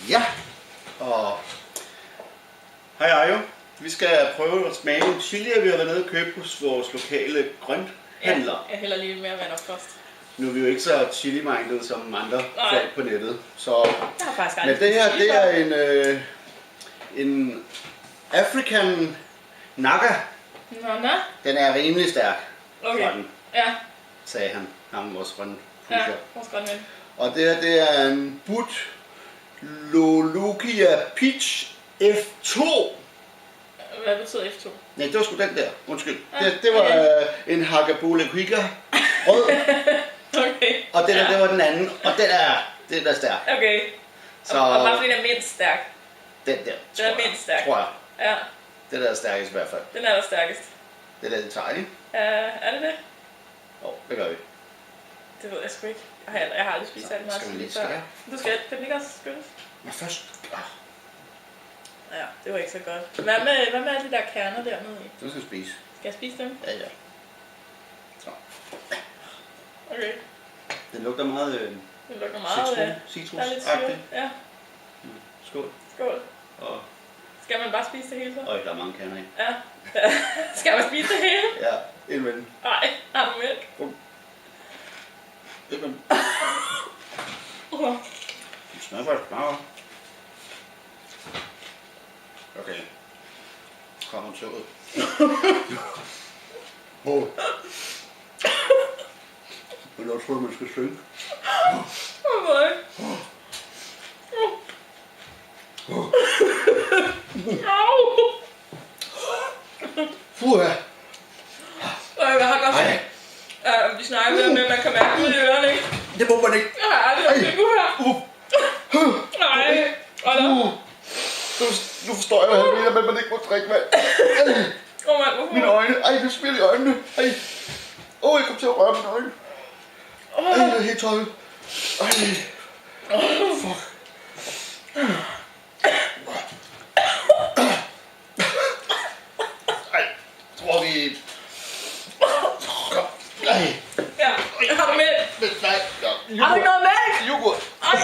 Ja, og hej Ajo. Vi skal prøve at smage nogle chilier, vi har været nede og købe hos vores lokale grønthandler. Ja, jeg hælder lige mere vand op først. Nu er vi jo ikke så chili-minded som andre folk på nettet. Så Jeg har faktisk men det her, det er en African Naga. Nå. Den er rimelig stærk. Okay. Fra den, Ja. sagde han. Ham vores grønne Ja, pusher. vores grønne ven. Og det her, det er en But Lologia Peach F2. Hvad betyder F2? Nej, det var sgu den der. Undskyld. Ja, Det var en Hakabule Quiga rød. Okay. Og den der, det var den anden. Og den er stærk. Okay. Så Og bare fordi den er mindst stærk. den der, Den er mindst stærk. tror jeg. Ja, Den der er stærkest i hvert fald. den er der stærkest. Det der, det tager, ikke? Er det det? Det gør vi. Det ved jeg sgu ikke. Jeg har aldrig spist særlig meget Skal vi lige chili før. skære? Du skal den ikke også skyldes? Men først. Ja, det var ikke så godt. Hvad med alle de der kerner dernede i? Du skal spise. Skal jeg spise dem? Ja. Så. Okay. Den lugter meget Det lugter meget. citrus. Der er lidt syre. Ja, Skål. skål. Og Skal man bare spise det hele så? der er mange kerner i. Ja. Skal man spise det hele? Ja, indvendig. Nej, har du mælk? Det smager godt. Okay. Kommer toget. Men jeg tror, man skal synge. Okay. Au! Fuha! Jeg har godt Ej, vi snakker lidt om, at man kan mærke ud i ørerne, ikke? det må man ikke. Jeg har aldrig haft det nu her. Nej. Og der. Nu forstår jeg, hvad han mener, men man ikke må drikke vand. Mand, hvorfor? Mine øjne. Ej, det spiller i øjnene. Ej. Jeg kom til at røre mine øjne. Det er helt tøjet. Ej. Fuck. Ej, tror vi... Ej. Ja, har du mælk? Nej, Har du ikke noget mælk? yoghurt. Ej,